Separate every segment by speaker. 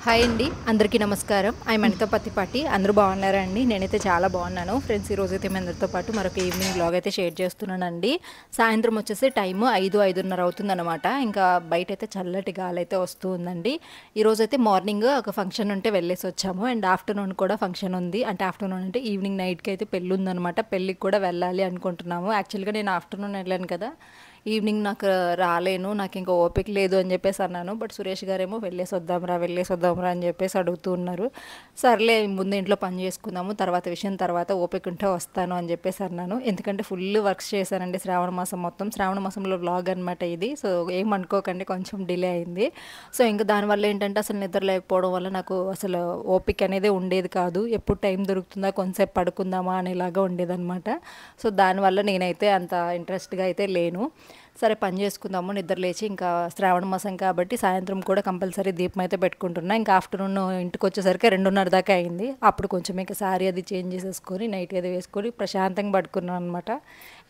Speaker 1: Hi అండి, అందరికీ నమస్కారం. ఐఎమ్ అనిత పత్తిపాటి. అందరూ బాగున్నారా అండి? నేనైతే చాలా బాగున్నాను ఫ్రెండ్స్. ఈరోజైతే మీ అందరితో పాటు మరొక ఈవినింగ్ వ్లాగ్ అయితే షేర్ చేస్తున్నానండి. సాయంత్రం వచ్చేసి టైము 5:30 అవుతుందన్నమాట. ఇంకా బయట అయితే చల్లటి గాలి అయితే వస్తూ ఉందండి. ఈరోజైతే మార్నింగ్ ఒక ఫంక్షన్ ఉంటే వెళ్ళేసి వచ్చాము. అండ్ ఆఫ్టర్నూన్ కూడా ఫంక్షన్ ఉంది. అంటే ఆఫ్టర్నూన్ అంటే ఈవినింగ్ నైట్కి అయితే పెళ్ళి ఉందన్నమాట. పెళ్ళికి కూడా వెళ్ళాలి అనుకుంటున్నాము. యాక్చువల్గా నేను ఆఫ్టర్నూన్ వెళ్ళాను కదా, ఈవినింగ్ నాకు రాలేను, నాకు ఇంకా ఓపిక లేదు అని చెప్పేసి అన్నాను. బట్ సురేష్ గారేమో వెళ్ళేసి వద్దాంరా అని చెప్పేసి అడుగుతూ ఉన్నారు. సర్లే ముందు ఇంట్లో పని చేసుకుందాము, తర్వాత విషయం తర్వాత ఓపిక ఉంటే వస్తాను అని చెప్పేసి అన్నాను. ఎందుకంటే ఫుల్ వర్క్స్ చేశానండి శ్రావణ మాసం మొత్తం. శ్రావణ మాసంలో వ్లాగ్ అనమాట ఇది. సో ఏమనుకోకండి, కొంచెం డిలే అయింది. సో ఇంకా దానివల్ల ఏంటంటే అసలు నిద్ర లేకపోవడం వల్ల నాకు అసలు ఓపిక అనేది ఉండేది కాదు. ఎప్పుడు టైం దొరుకుతుందా కొంతసేపు పడుకుందామా అనేలాగా ఉండేదన్నమాట. సో దానివల్ల నేనైతే అంత ఇంట్రెస్ట్గా అయితే లేను. సరే పని చేసుకుందాము, నిద్ర లేచి ఇంకా శ్రావణ మాసం కాబట్టి సాయంత్రం కూడా కంపల్సరీ దీపం అయితే పెట్టుకుంటున్నా. ఇంకా ఆఫ్టర్నూన్ ఇంటికి వచ్చేసరికి 2:30 దాకా అయింది. అప్పుడు కొంచెం ఇంకా శారీ అది చేంజ్ చేసేసుకొని నైట్ అది వేసుకొని ప్రశాంతంగా పడుకున్నాను అనమాట.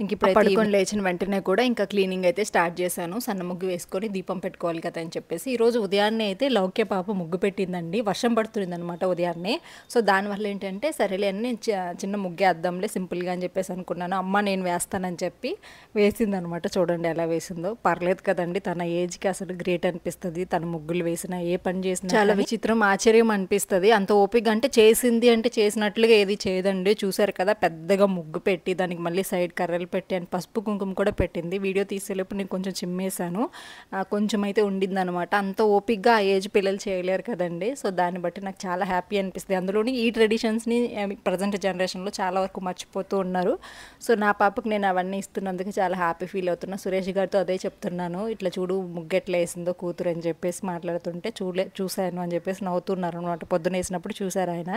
Speaker 1: ఇంక ఇప్పుడు పడుకొని లేచిన వెంటనే కూడా ఇంకా క్లీనింగ్ అయితే స్టార్ట్ చేశాను. సన్న ముగ్గు వేసుకొని దీపం పెట్టుకోవాలి కదా అని చెప్పేసి. ఈరోజు ఉదయాన్నే అయితే లౌక్య పాప ముగ్గు పెట్టిందండి. వర్షం పడుతుంది అనమాట ఉదయాన్నే. సో దానివల్ల ఏంటంటే సరేలే అని నేను చిన్న ముగ్గే అద్దాంలే సింపుల్గా అని చెప్పేసి అనుకున్నాను. అమ్మ నేను వేస్తానని చెప్పి వేసిందనమాట. చూడండి ఎలా వేసిందో. పర్లేదు కదండి, తన ఏజ్కి అసలు గ్రేట్ అనిపిస్తుంది. తన ముగ్గులు వేసినా ఏ పని చేసినా చాలా విచిత్రం, ఆశ్చర్యం అనిపిస్తుంది. అంత ఓపిక అంటే చేసినట్లుగా ఏది చేయదండి. చూసారు కదా, పెద్దగా ముగ్గు పెట్టి దానికి మళ్ళీ సైడ్ కర్రలు పెట్టి అండ్ పసుపు కుంకుమ కూడా పెట్టింది. వీడియో తీసేలోపు నేను కొంచెం చిమ్మేశాను, కొంచెం అయితే ఉండింది అనమాట. అంత ఓపికగా ఆ ఏజ్ పిల్లలు చేయలేరు కదండి. సో దాన్ని బట్టి నాకు చాలా హ్యాపీ అనిపిస్తుంది. అందులోని ఈ ట్రెడిషన్స్ని ప్రజెంట్ జనరేషన్లో చాలా వరకు మర్చిపోతూ ఉన్నారు. సో నా పాపకు నేను అవన్నీ ఇస్తున్నందుకు చాలా హ్యాపీ ఫీల్ అవుతున్నా. సురేష్ గారితో అదే చెప్తున్నాను, ఇట్లా చూడు ముగ్గు ఎట్లా వేసిందో కూతురు అని చెప్పేసి మాట్లాడుతుంటే చూశాను అని చెప్పేసి నవ్వుతున్నారు అనమాట. పొద్దున వేసినప్పుడు చూశారు ఆయన.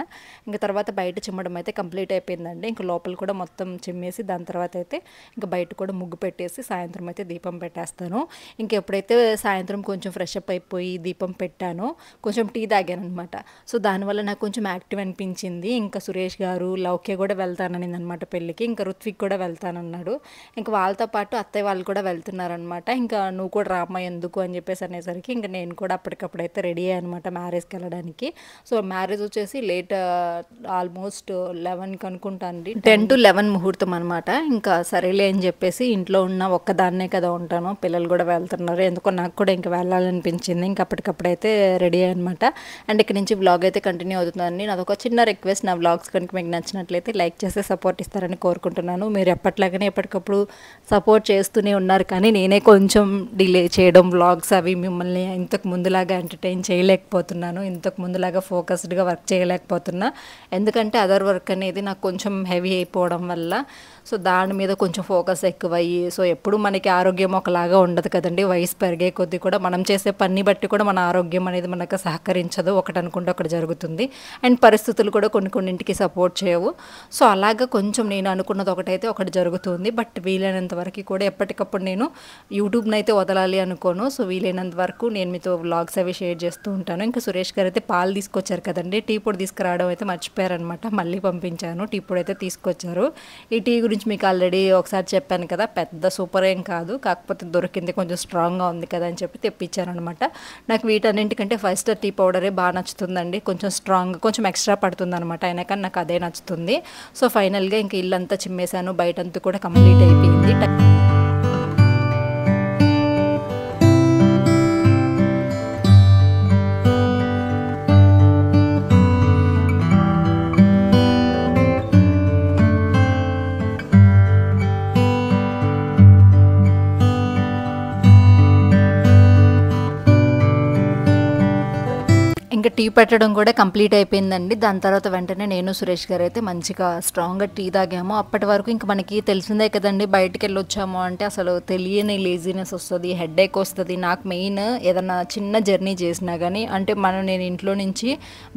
Speaker 1: ఇంకా తర్వాత బయట చిమ్మడం అయితే కంప్లీట్ అయిపోయిందండి. ఇంకా లోపల కూడా మొత్తం చిమ్మేసి దాని తర్వాత అయితే ఇంకా బయట కూడా ముగ్గు పెట్టేసి సాయంత్రం అయితే దీపం పెట్టేస్తాను. ఇంకెప్పుడైతే సాయంత్రం కొంచెం ఫ్రెష్ అప్ అయిపోయి దీపం పెట్టానో కొంచెం టీ తాగాను అనమాట. సో దానివల్ల నాకు కొంచెం యాక్టివ్ అనిపించింది. ఇంకా సురేష్ గారు లౌక్య కూడా వెళ్తాననింది అనమాట పెళ్ళికి. ఇంకా రుత్విక్ కూడా వెళ్తానన్నాడు. ఇంకా వాళ్ళతో పాటు అత్తయ్య వాళ్ళు కూడా వెళ్తున్నారనమాట. ఇంకా నువ్వు కూడా రామ్మ ఎందుకు అని చెప్పేసి అనేసరికి ఇంకా నేను కూడా అప్పటికప్పుడు అయితే రెడీ అయ్యాను అనమాట మ్యారేజ్కి వెళ్ళడానికి. సో మ్యారేజ్ వచ్చేసి లేట్, ఆల్మోస్ట్ 11కి అనుకుంటా అండి, 10 to 11 ముహూర్తం అనమాట. ఇంకా సరేలే అని చెప్పేసి ఇంట్లో ఉన్న ఒక్కదాన్నే కదా ఉంటాను, పిల్లలు కూడా వెళ్తున్నారు, ఎందుకో నాకు కూడా ఇంకా వెళ్ళాలనిపించింది. ఇంకా అప్పటికప్పుడైతే రెడీ అయ్యాను అనమాట. అండ్ ఇక్కడ నుంచి వ్లాగ్ అయితే కంటిన్యూ అవుతుందండి. నాదొక చిన్న రిక్వెస్ట్, నా వ్లాగ్స్ కనుక మీకు నచ్చినట్లయితే లైక్ చేస్తే సపోర్ట్ ఇస్తారని కోరుకుంటున్నాను. మీరు ఎప్పట్లాగానే ఎప్పటికప్పుడు సపోర్ట్ చేస్తూనే ఉన్నారు, కానీ నేనే కొంచెం డిలే చేయడం వ్లాగ్స్ అవి మిమ్మల్ని ఇంతకు ముందులాగా ఎంటర్టైన్ చేయలేకపోతున్నాను, ఇంతకు ముందులాగా ఫోకస్డ్గా వర్క్ చేయలేకపోతున్నా. ఎందుకంటే అదర్ వర్క్ అనేది నాకు కొంచెం హెవీ అయిపోవడం వల్ల, సో దాని మీద కొంచెం ఫోకస్ ఎక్కువయ్యి, సో ఎప్పుడు మనకి ఆరోగ్యం ఒకలాగా ఉండదు కదండి. వయసు పెరిగే కొద్దీ కూడా మనం చేసే పని బట్టి కూడా మన ఆరోగ్యం అనేది మనకు సహకరించదు. ఒకటి అనుకుంటే ఒకటి జరుగుతుంది. అండ్ పరిస్థితులు కూడా కొన్నింటికి సపోర్ట్ చేయవు. సో అలాగా కొంచెం నేను అనుకున్నది ఒకటైతే ఒకటి జరుగుతుంది. బట్ వీలైనంత వరకు కూడా ఎప్పటికప్పుడు నేను యూట్యూబ్ని అయితే వదలాలి అనుకోను. సో వీలైనంత వరకు నేను మీతో వ్లాగ్స్ అవి షేర్ చేస్తూ ఉంటాను. ఇంకా సురేష్ గారు అయితే పాలు తీసుకొచ్చారు కదండి, టీ పొడి తీసుకురావడం అయితే మర్చిపోయారనమాట. మళ్ళీ పంపించాను, టీ పొడి అయితే తీసుకొచ్చారు. ఈ టీ గురించి మీకు ఆల్రెడీ ఒకసారి చెప్పాను కదా, పెద్ద సూపర్ ఏం కాదు, కాకపోతే దొరికింది కొంచెం స్ట్రాంగ్గా ఉంది కదా అని చెప్పి తెప్పించాను అనమాట. నాకు వీటన్నింటికంటే 5 స్టార్ టీ పౌడరే బాగా నచ్చుతుందండి. కొంచెం స్ట్రాంగ్, కొంచెం ఎక్స్ట్రా పడుతుంది అనమాట, అయినా కానీ నాకు అదే నచ్చుతుంది. సో ఫైనల్గా ఇంక ఇల్లంతా చిమ్మేశాను, బయటంతా కూడా కంప్లీట్ అయిపోయింది. ఇంకా టీ పెట్టడం కూడా కంప్లీట్ అయిపోయిందండి. దాని తర్వాత వెంటనే నేను సురేష్ గారు అయితే మంచిగా స్ట్రాంగ్గా టీ తాగాము. అప్పటి వరకు ఇంకా మనకి తెలిసిందే కదండి, బయటికి వెళ్ళి వచ్చాము అంటే అసలు తెలియని లేజినెస్ వస్తుంది, హెడేక్ వస్తుంది. నాకు మెయిన్ ఏదన్నా చిన్న జర్నీ చేసినా కానీ, అంటే నేను ఇంట్లో నుంచి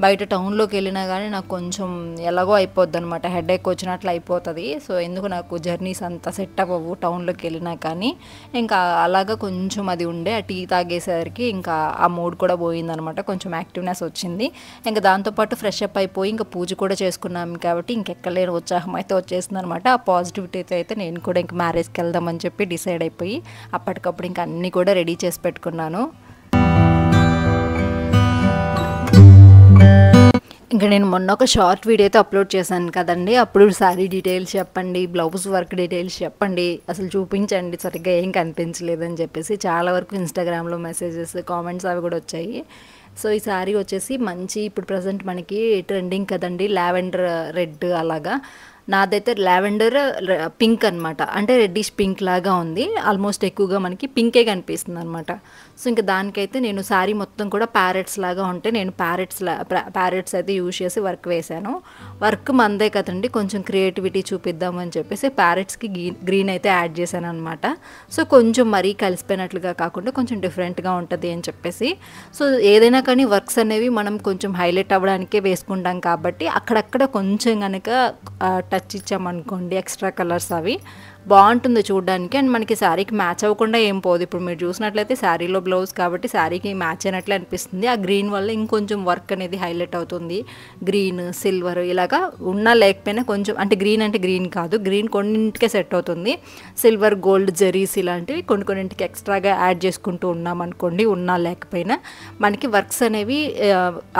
Speaker 1: బయట టౌన్లోకి వెళ్ళినా కానీ నాకు కొంచెం ఎలాగో అయిపోద్ది అనమాట, హెడేక్ వచ్చినట్లు అయిపోతుంది. సో ఎందుకు నాకు జర్నీస్ అంతా సెట్ అవ్వవు టౌన్లోకి వెళ్ళినా కానీ. ఇంకా అలాగా కొంచెం అది ఉండే, ఆ టీ తాగేసరికి ఇంకా ఆ మూడ్ కూడా పోయిందనమాట, కొంచెం యాక్టివ్నెస్ వచ్చింది. ఇంకా దాంతోపాటు ఫ్రెష్ అప్ అయిపోయి ఇంకా పూజ కూడా చేసుకున్నాం కాబట్టి ఇంకెక్కలేని ఉత్సాహం అయితే వచ్చేసింది అనమాట. ఆ పాజిటివిటీ అయితే నేను కూడా ఇంక మ్యారేజ్కి వెళ్దామని చెప్పి డిసైడ్ అయిపోయి అప్పటికప్పుడు ఇంకా అన్నీ కూడా రెడీ చేసి పెట్టుకున్నాను. ఇంకా నేను మొన్న ఒక షార్ట్ వీడియో అయితే అప్లోడ్ చేశాను కదండి, అప్పుడు శారీ డీటెయిల్స్ చెప్పండి, బ్లౌజ్ వర్క్ డీటెయిల్స్ చెప్పండి, అసలు చూపించండి, సరిగ్గా ఏం కనిపించలేదని చెప్పేసి చాలా వరకు ఇన్స్టాగ్రామ్లో మెసేజెస్ కామెంట్స్ అవి కూడా వచ్చాయి. సో ఈ శారీ వచ్చేసి మంచి ఇప్పుడు ప్రజెంట్ మనకి ట్రెండింగ్ కదండి, లావెండర్ రెడ్ అలాగా. నాదైతే లావెండర్ పింక్ అనమాట, అంటే రెడ్డిష్ పింక్ లాగా ఉంది. ఆల్మోస్ట్ ఎక్కువగా మనకి పింకే కనిపిస్తుంది అనమాట. సో ఇంకా దానికైతే నేను శారీ మొత్తం కూడా ప్యారెట్స్ లాగా ఉంటే నేను ప్యారెట్స్ అయితే యూజ్ చేసి వర్క్ వేశాను. వర్క్ మందే కదండి, కొంచెం క్రియేటివిటీ చూపిద్దామని చెప్పేసి ప్యారెట్స్కి గ్రీన్ అయితే యాడ్ చేశాను అనమాట. సో కొంచెం మరీ కలిసిపోయినట్లుగా కాకుండా కొంచెం డిఫరెంట్గా ఉంటుంది అని చెప్పేసి. సో ఏదైనా కానీ వర్క్స్ అనేవి మనం కొంచెం హైలైట్ అవ్వడానికే వేసుకుంటాం కాబట్టి అక్కడక్కడ కొంచెం కనుక టచ్ ఇచ్చామనుకోండి ఎక్స్ట్రా కలర్స్ అవి బాగుంటుంది చూడడానికి. అండ్ మనకి శారీకి మ్యాచ్ అవ్వకుండా ఏం పోదు. ఇప్పుడు మీరు చూసినట్లయితే శారీలో బ్లౌజ్ కాబట్టి శారీకి మ్యాచ్ అయినట్లే అనిపిస్తుంది. ఆ గ్రీన్ వల్ల ఇంకొంచెం వర్క్ అనేది హైలైట్ అవుతుంది. గ్రీన్ సిల్వర్ ఇలాగా ఉన్నా లేకపోయినా కొంచెం, అంటే గ్రీన్ కాదు, గ్రీన్ కొన్నింటికే సెట్ అవుతుంది. సిల్వర్ గోల్డ్ జెరీస్ ఇలాంటివి కొన్నింటికి ఎక్స్ట్రాగా యాడ్ చేసుకుంటూ ఉన్నాం అనుకోండి, ఉన్నా లేకపోయినా మనకి వర్క్స్ అనేవి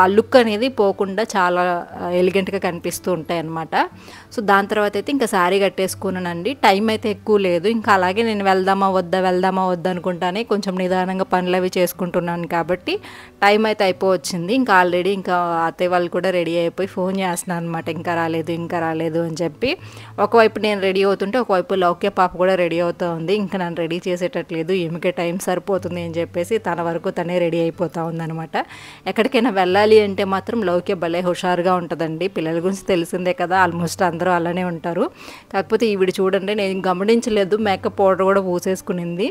Speaker 1: ఆ లుక్ అనేది పోకుండా చాలా ఎలిగెంట్గా కనిపిస్తూ ఉంటాయి అన్నమాట. సో దాని తర్వాత అయితే ఇంకా శారీ కట్టేసుకున్నానండి. టైం అయితే ఎక్కువ లేదు. ఇంకా అలాగే నేను వెళ్దామా వద్దా అనుకుంటానే కొంచెం నిదానంగా పనులు అవి చేసుకుంటున్నాను కాబట్టి టైం అయితే అయిపోవచ్చింది. ఇంకా ఆల్రెడీ ఇంకా అత్తయ్య వాళ్ళు కూడా రెడీ అయిపోయి ఫోన్ చేస్తున్నాను అనమాట, ఇంకా రాలేదు అని చెప్పి. ఒకవైపు నేను రెడీ అవుతుంటే ఒకవైపు లౌక్య పాప కూడా రెడీ అవుతూ ఉంది. ఇంకా నన్ను రెడీ చేసేటట్లేదు, ఏమికే టైం సరిపోతుంది అని చెప్పేసి తన వరకు తనే రెడీ అయిపోతూ ఉందనమాట. ఎక్కడికైనా వెళ్ళాలి అంటే మాత్రం లౌక్య భలే హుషారుగా ఉంటుందండి. పిల్లల గురించి తెలిసిందే కదా, ఆల్మోస్ట్ అందరూ అలానే ఉంటారు. కాకపోతే ఈవిడ చూడండి, నేను గమనించలేదు, మేకప్ పౌడర్ కూడా పూసేసుకునింది.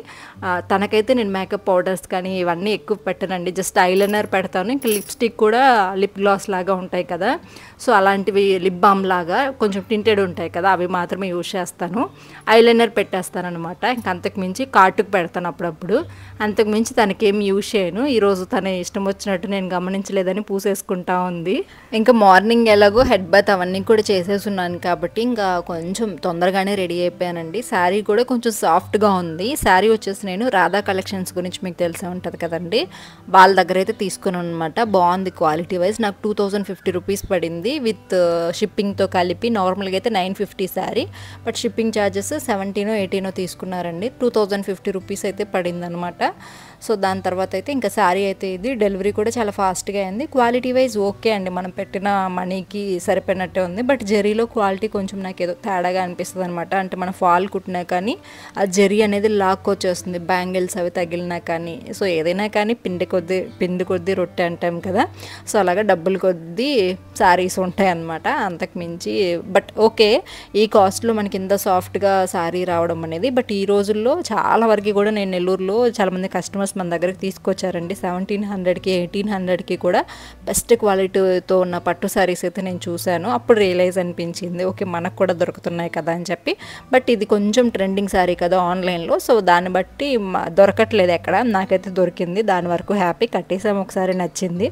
Speaker 1: తనకైతే నేను మేకప్ పౌడర్స్ కానీ ఇవన్నీ ఎక్కువ పెట్టనండి, జస్ట్ ఐలైనర్ పెడతాను. ఇంకా లిప్స్టిక్ కూడా లిప్ గ్లాస్ లాగా ఉంటాయి కదా, సో అలాంటివి లిప్ బామ్ లాగా కొంచెం టింటెడ్ ఉంటాయి కదా, అవి మాత్రమే యూజ్ చేస్తాను. ఐలైనర్ పెట్టేస్తాను అనమాట. ఇంక అంతకుమించి కాటుకు పెడతాను అప్పుడప్పుడు, అంతకుమించి తనకేం యూజ్ చేయను. ఈరోజు తన ఇష్టం వచ్చినట్టు నేను గమనించలేదని పూసేసుకుంటా ఉంది. ఇంకా మార్నింగ్ ఎలాగో హెడ్ బాత్ అవన్నీ కూడా చేసేసున్నాను కాబట్టి ఇంకా కొంచెం తొందరగానే రెడీ అయిపోయానండి. శారీ కూడా కొంచెం సాఫ్ట్గా ఉంది. శారీ వచ్చేసి నేను రాధా కలెక్షన్స్ గురించి మీకు తెలిసే ఉంటుంది కదండి, వాళ్ళ దగ్గర అయితే తీసుకున్నాను అనమాట. బాగుంది క్వాలిటీ వైజ్. నాకు 2050 రూపీస్ పడింది విత్ షిప్పింగ్తో కలిపి. నార్మల్గా అయితే 950 శారీ, బట్ షిప్పింగ్ ఛార్జెస్ 17-18 తీసుకున్నారండి. 2050 రూపీస్ అయితే పడింది అనమాట. సో దాని తర్వాత అయితే ఇంకా శారీ అయితే ఇది డెలివరీ కూడా చాలా ఫాస్ట్గా అయింది. క్వాలిటీ వైజ్ ఓకే అండి, మనం పెట్టిన మనీకి సరిపోయినట్టే ఉంది. బట్ జెరీలో క్వాలిటీ కొంచెం నాకు ఏదో తేడాగా అనిపిస్తుంది అనమాట. అంటే మనం ఫాల్ కుట్టినా కానీ ఆ జెరీ అనేది లాక్ వచ్చేస్తుంది, బ్యాంగిల్స్ అవి తగిలినా కానీ. సో ఏదైనా కానీ పిండి కొద్దీ రొట్టె అంటాం కదా, సో అలాగా డబ్బులు కొద్దీ శారీస్ ఉంటాయి అన్నమాట. అంతకు మించి బట్ ఓకే, ఈ కాస్ట్లో మనకి ఇంత సాఫ్ట్గా శారీ రావడం అనేది. బట్ ఈ రోజుల్లో చాలా వరకు కూడా నేను నెల్లూరులో చాలామంది కస్టమర్స్ మన దగ్గరికి తీసుకొచ్చారండి. 1700కి 1800కి కూడా బెస్ట్ క్వాలిటీతో ఉన్న పట్టు శారీస్ అయితే నేను చూశాను. అప్పుడు రియలైజ్ అనిపించింది, ఓకే మనకు కూడా దొరుకుతున్నాయి కదా అని చెప్పి. బట్ ఇది కొంచెం ట్రెండింగ్ శారీ కదా ఆన్లైన్లో, సో దాన్ని బట్టి దొరకట్లేదు ఎక్కడ, నాకైతే దొరికింది. దాని వరకు హ్యాపీ, కట్టేసాము, ఒకసారి నచ్చింది.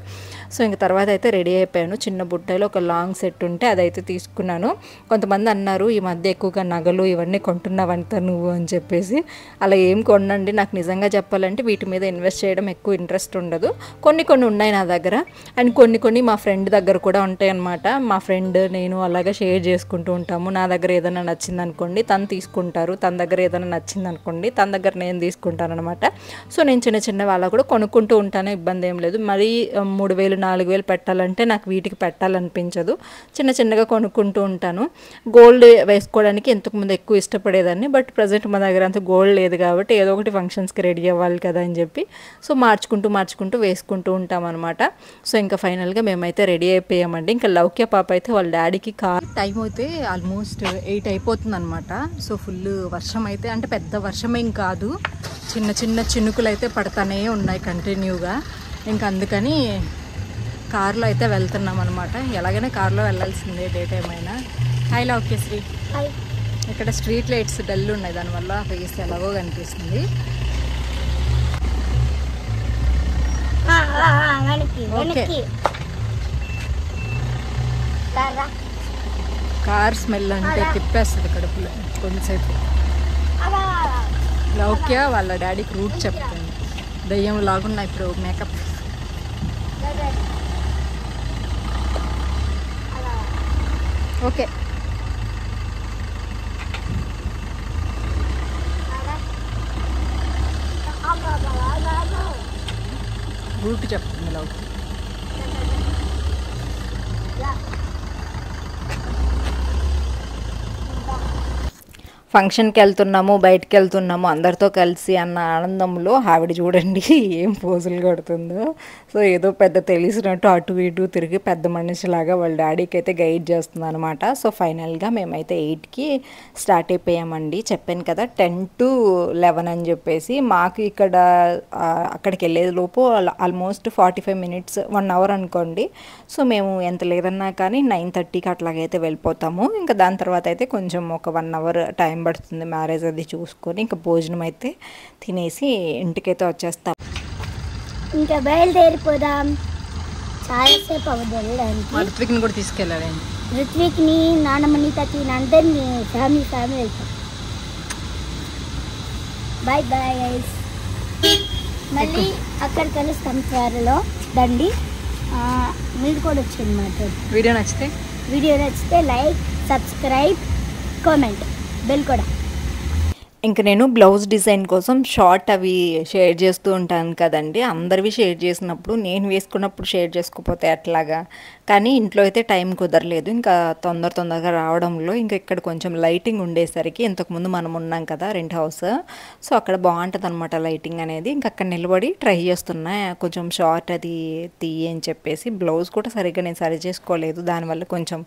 Speaker 1: సో ఇంక తర్వాత అయితే రెడీ అయిపోయాను. చిన్న బుట్టలో ఒక లాంగ్ సెట్ ఉంటే అదైతే తీసుకున్నాను. కొంతమంది అన్నారు ఈ మధ్య ఎక్కువగా నగలు ఇవన్నీ కొంటున్నావంట నువ్వు అని చెప్పేసి. అలా ఏం కొనండి, నాకు నిజంగా చెప్పాలంటే వీటి మీద ఇన్వెస్ట్ చేయడం ఎక్కువ ఇంట్రెస్ట్ ఉండదు. కొన్ని ఉన్నాయి నా దగ్గర, అండ్ కొన్ని మా ఫ్రెండ్ దగ్గర కూడా ఉంటాయి అన్నమాట. మా ఫ్రెండ్ నేను అలాగే షేర్ చేసుకుంటూ ఉంటాము. నా దగ్గర ఏదైనా నచ్చింది అనుకోండి తను తీసుకుంటారు, తన దగ్గర ఏదైనా నచ్చింది అనుకోండి తన దగ్గర నేను తీసుకుంటాను అనమాట. సో నేను చిన్న వాళ్ళ కూడా కొనుక్కుంటూ ఉంటాను, ఇబ్బంది ఏం లేదు. మరీ 3000-4000 పెట్టాలంటే నాకు వీటికి పెట్టాలనిపించదు, చిన్నగా కొనుక్కుంటూ ఉంటాను. గోల్డ్ వేసుకోవడానికి ఇంతకుముందు ఎక్కువ ఇష్టపడేదాన్ని, బట్ ప్రజెంట్ మా దగ్గర అంత గోల్డ్ లేదు కాబట్టి ఏదో ఒకటి ఫంక్షన్స్కి రెడీ అవ్వాలి కదా అని చెప్పి సో మార్చుకుంటూ వేసుకుంటూ ఉంటాం అనమాట. సో ఇంకా ఫైనల్గా మేమైతే రెడీ అయిపోయామండి. ఇంకా లౌక్య పాప అయితే వాళ్ళ డాడీకి కార్ టైం అయితే ఆల్మోస్ట్ 8 అయిపోతుంది అనమాట. సో ఫుల్ వర్షం అయితే, అంటే పెద్ద వర్షమేం కాదు, చిన్న చినుకులు అయితే పడతానే ఉన్నాయి కంటిన్యూగా. ఇంకా అందుకని కార్లో అయితే వెళ్తున్నాం అనమాట. ఎలాగైనా కార్లో వెళ్ళాల్సిందే డే టైం అయినా. హాయ్ లౌక్య శ్రీ. ఇక్కడ స్ట్రీట్ లైట్స్ డల్ ఉన్నాయి, దానివల్ల ఫేస్ ఎలాగో కనిపిస్తుంది. కార్ స్మెల్ అంటే తిప్పేస్తుంది కడుపులో కొంతసేపు. లౌక్య వాళ్ళ డాడీకి రూట్ చెప్తాను, దయ్యం లాగున్నా ఇప్పుడు మేకప్. ఓకే రూట్ చెప్తుంది లవ్. ఫంక్షన్కి వెళ్తున్నాము, బయటకు వెళ్తున్నాము అందరితో కలిసి అన్న ఆనందంలో ఆవిడ చూడండి ఏం పోజులు కొడుతుందో. సో ఏదో పెద్ద తెలిసినట్టు అటు ఇటు తిరిగి పెద్ద మనిషిలాగా వాళ్ళ డాడీకి అయితే గైడ్ చేస్తుంది అనమాట. సో ఫైనల్గా మేమైతే 8కి స్టార్ట్ అయిపోయామండి. చెప్పాను కదా 10 to 11 అని చెప్పేసి. మాకు ఇక్కడ అక్కడికి వెళ్ళేది లోపు ఆల్మోస్ట్ 45 minutes 1 hour అనుకోండి. సో మేము ఎంత లేదన్నా కానీ 9:30కి అట్లాగైతే వెళ్ళిపోతాము. ఇంకా దాని తర్వాత అయితే కొంచెం ఒక 1 hour టైం పడుతుంది మ్యారేజ్ అది చూసుకొని. ఇంకా భోజనం అయితే తినేసి ఇంటికైతే వచ్చేస్తాం.
Speaker 2: ఇంకా బయలుదేరిపోదాం. చాలాసేపు అవ్వదు వెళ్ళడానికి.
Speaker 1: ఋత్విక్ని కూడా తీసుకెళ్ళాలండి.
Speaker 2: ఋత్విక్ని, నాన్నమ్మని, తత్తిని అందరినీ ఫ్యామిలీ వెళ్తాం. Bye bye guys. మళ్ళీ అక్కడ కలుస్తాం త్వరలో. దండి మీరు కూడా వచ్చింది మాట్లాడు. వీడియో నచ్చితే లైక్, సబ్స్క్రైబ్, కామెంట్, బెల్ కూడా.
Speaker 1: ఇంకా నేను బ్లౌజ్ డిజైన్ కోసం షార్ట్ అవి షేర్ చేస్తూ ఉంటాను కదండి. అందరివి షేర్ చేసినప్పుడు నేను వేసుకున్నప్పుడు షేర్ చేసుకోకపోతే ఎట్లాగా. కానీ ఇంట్లో అయితే టైం కుదరలేదు. ఇంకా తొందరగా రావడంలో ఇంకా ఇక్కడ కొంచెం లైటింగ్ ఉండేసరికి, ఇంతకుముందు మనం ఉన్నాం కదా రెంట్ హౌస్, సో అక్కడ బాగుంటుంది అనమాట లైటింగ్ అనేది. ఇంకా అక్కడ నిలబడి ట్రై చేస్తున్నా కొంచెం షార్ట్ అది తీయి అని చెప్పేసి. బ్లౌజ్ కూడా సరిగ్గా నేను సరి చేసుకోలేదు, దానివల్ల కొంచెం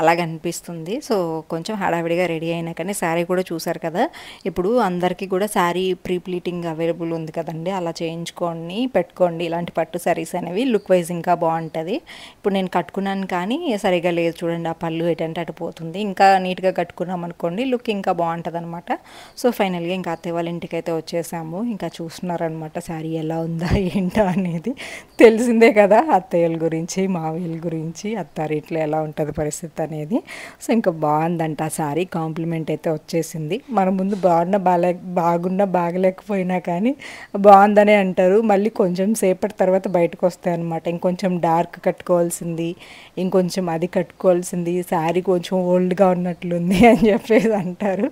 Speaker 1: అలాగ అనిపిస్తుంది. సో కొంచెం హడావిడిగా రెడీ అయినా కానీ శారీ కూడా చూసారు కదా. ఇప్పుడు అందరికీ కూడా శారీ ప్రీ ప్లీటింగ్ అవైలబుల్ ఉంది కదండి, అలా చేయించుకొని పెట్టుకోండి. ఇలాంటి పట్టు శారీస్ అనేవి లుక్ వైజ్ ఇంకా బాగుంటుంది. ఇప్పుడు నేను కట్టుకున్నాను కానీ సరిగా లేదు చూడండి, ఆ పళ్ళు ఎటంటే అటు పోతుంది. ఇంకా నీట్గా కట్టుకున్నాం అనుకోండి లుక్ ఇంకా బాగుంటుంది అనమాట. సో ఫైనల్గా ఇంకా అత్తయ్య వాళ్ళ ఇంటికి అయితే వచ్చేసాము. ఇంకా చూస్తున్నారనమాట శారీ ఎలా ఉందా ఏంటో అనేది. తెలిసిందే కదా అత్తయ్యల గురించి, మావయ్యల గురించి, అత్తారింట్లో ఎలా ఉంటుంది పరిస్థితి అనేది. సో ఇంకా బాగుందంట ఆ శారీ. కాంప్లిమెంట్ అయితే వచ్చేసింది. మన ముందు బాగున్నా బాగలేకపోయినా కానీ బాగుందనే అంటారు. మళ్ళీ కొంచెం సేపటి తర్వాత బయటకు వస్తాయి అనమాట. ఇంకొంచెం డార్క్ కట్టుకోవాల్సింది, ఇంకొంచెం అది కట్టుకోవాల్సింది, శారీ కొంచెం ఓల్డ్గా ఉన్నట్లుంది అని చెప్పేసి అంటారు.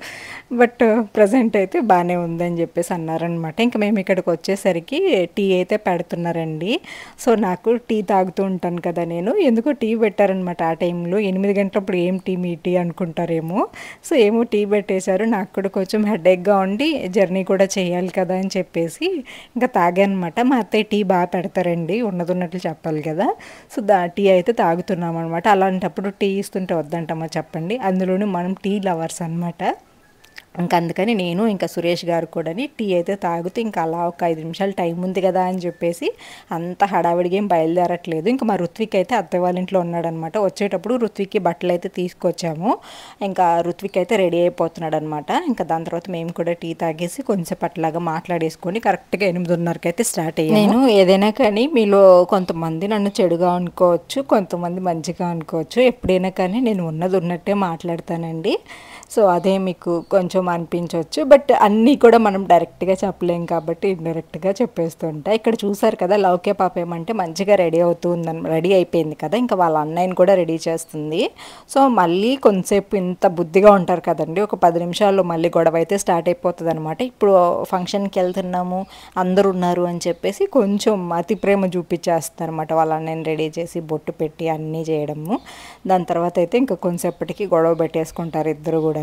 Speaker 1: బట్ ప్రజెంట్ అయితే బాగానే ఉందని చెప్పేసి అన్నారనమాట. ఇంకా మేము ఇక్కడికి వచ్చేసరికి టీ అయితే పెడుతున్నారండి. సో నాకు టీ తాగుతూ ఉంటాను కదా నేను, ఎందుకో టీ పెట్టారనమాట ఆ టైంలో. 8 గంటలప్పుడు ఏం టీ మీ టీ అనుకుంటారేమో. సో ఏమో టీ పెట్టేశారు. నాకు కూడా కొంచెం హెడేక్గా ఉండి జర్నీ కూడా చేయాలి కదా అని చెప్పేసి ఇంకా తాగానమాట. మా అత్తయ్య టీ బాగా పెడతారండి, ఉన్నట్లు చెప్పాలి కదా. సో టీ అయితే తాగుతున్నాం అనమాట. అలాంటప్పుడు టీ ఇస్తుంటే వద్దంటామా చెప్పండి. అందులోనూ మనం టీ లవర్స్ అనమాట. ఇంకా అందుకని నేను ఇంకా సురేష్ గారు కూడా టీ అయితే తాగుతూ ఇంకా అలా ఒక 5 నిమిషాలు టైం ఉంది కదా అని చెప్పేసి అంత హడావిడిగా ఏం బయలుదేరట్లేదు. ఇంకా మా ఋత్విక్ అయితే అత్తయ్య వాళ్ళ ఇంట్లో ఉన్నాడనమాట. వచ్చేటప్పుడు ఋత్విక్కి బట్టలు అయితే తీసుకొచ్చాము. ఇంకా ఋత్విక్ అయితే రెడీ అయిపోతున్నాడు అనమాట. ఇంకా దాని తర్వాత మేము కూడా టీ తాగేసి కొంచెం అట్లాగా మాట్లాడేసుకొని కరెక్ట్గా 8:30కి అయితే స్టార్ట్ అయ్యాను. నేను ఏదైనా కానీ మీలో కొంతమంది నన్ను చెడుగా అనుకోవచ్చు, కొంతమంది మంచిగా అనుకోవచ్చు. ఎప్పుడైనా కానీ నేను ఉన్నట్టే మాట్లాడతానండి. సో అదే మీకు కొంచెం అనిపించవచ్చు. బట్ అన్నీ కూడా మనం డైరెక్ట్గా చెప్పలేం కాబట్టి ఇండైరెక్ట్గా చెప్పేస్తుంటా. ఇక్కడ చూసారు కదా లౌకే పాప ఏమంటే మంచిగా రెడీ అయిపోయింది కదా. ఇంకా వాళ్ళ అన్నయ్యని కూడా రెడీ చేస్తుంది. సో మళ్ళీ కొంతసేపు ఇంత బుద్ధిగా ఉంటారు కదండి, ఒక 10 నిమిషాల్లో మళ్ళీ గొడవ అయితే స్టార్ట్ అయిపోతుంది అనమాట. ఇప్పుడు ఫంక్షన్కి వెళ్తున్నాము అందరు ఉన్నారు అని చెప్పేసి కొంచెం అతి ప్రేమ చూపించేస్తారు అనమాట. వాళ్ళ అన్నయ్యని రెడీ చేసి బొట్టు పెట్టి అన్నీ చేయడము. దాని తర్వాత అయితే ఇంకా కొంతసేపటికి గొడవ పెట్టేసుకుంటారు ఇద్దరు కూడా.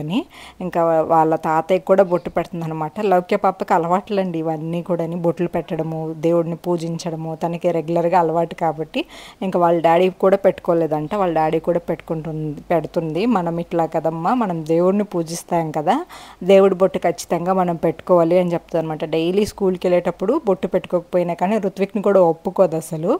Speaker 1: ఇంకా వాళ్ళ తాతయ్యకి కూడా బొట్టు పెడుతుంది అనమాట. లౌక్య పాపకి అలవాట్లండి ఇవన్నీ కూడా, బొట్లు పెట్టడము, దేవుడిని పూజించడము తనకి రెగ్యులర్గా అలవాటు కాబట్టి. ఇంకా వాళ్ళ డాడీ కూడా పెట్టుకోలేదంట, వాళ్ళ డాడీ కూడా పెడుతుంది. మనం ఇట్లా కదమ్మా, మనం దేవుడిని పూజిస్తాం కదా, దేవుడి బొట్టు ఖచ్చితంగా మనం పెట్టుకోవాలి అని చెప్తుంది అనమాట. డైలీ స్కూల్కి వెళ్ళేటప్పుడు బొట్టు పెట్టుకోకపోయినా కానీ ఋత్విక్ని కూడా ఒప్పుకోదు అసలు.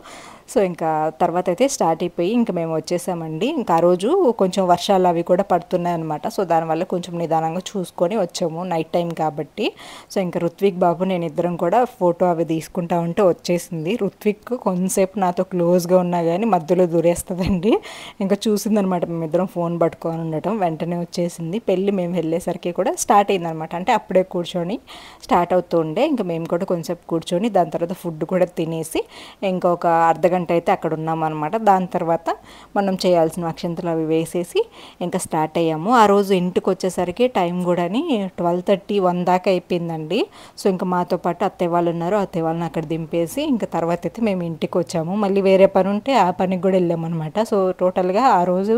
Speaker 1: సో ఇంకా తర్వాత అయితే స్టార్ట్ అయిపోయి ఇంకా మేము వచ్చేసామండి. ఇంకా ఆ రోజు కొంచెం వర్షాలు అవి కూడా పడుతున్నాయి అనమాట. సో దానివల్ల కొంచెం నిదానంగా చూసుకొని వచ్చాము, నైట్ టైం కాబట్టి. సో ఇంకా ఋత్విక్ బాబు నేను ఇద్దరం కూడా ఫోటో అవి తీసుకుంటా ఉంటే వచ్చేసింది. ఋత్విక్ కొంతసేపు నాతో క్లోజ్గా ఉన్నా కానీ మధ్యలో దూరేస్తుందండి. ఇంకా చూసిందనమాట మేమిద్దరం ఫోన్ పట్టుకొని ఉండటం, వెంటనే వచ్చేసింది. పెళ్ళి మేము వెళ్ళేసరికి కూడా స్టార్ట్ అయిందనమాట. అంటే అప్పుడే కూర్చొని స్టార్ట్ అవుతూ ఉండే. ఇంకా మేము కూడా కొంచెంసేపు కూర్చొని దాని తర్వాత ఫుడ్ కూడా తినేసి ఇంకొక అర్ధగంట అరగంట అయితే అక్కడ ఉన్నామన్నమాట. దాని తర్వాత మనం చేయాల్సిన అక్షంతలు అవి వేసేసి ఇంకా స్టార్ట్ అయ్యాము. ఆ రోజు ఇంటికి వచ్చేసరికి టైం కూడా 12:30, 1 దాకా అయిపోయిందండి. సో ఇంకా మాతో పాటు అత్తయ్య వాళ్ళు ఉన్నారు, అత్తయ్య వాళ్ళని అక్కడ దింపేసి ఇంకా తర్వాత అయితే మేము ఇంటికి వచ్చాము. మళ్ళీ వేరే పని ఉంటే ఆ పనికి కూడా వెళ్ళామన్నమాట. సో టోటల్గా ఆ రోజు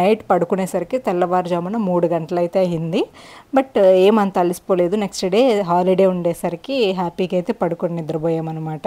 Speaker 1: నైట్ పడుకునేసరికి తెల్లవారుజామున 3 గంటలు అయితే అయింది. బట్ ఏమంత అలసిపోలేదు. నెక్స్ట్ డే హాలిడే ఉండేసరికి హ్యాపీగా అయితే పడుకొని నిద్రపోయామన్నమాట.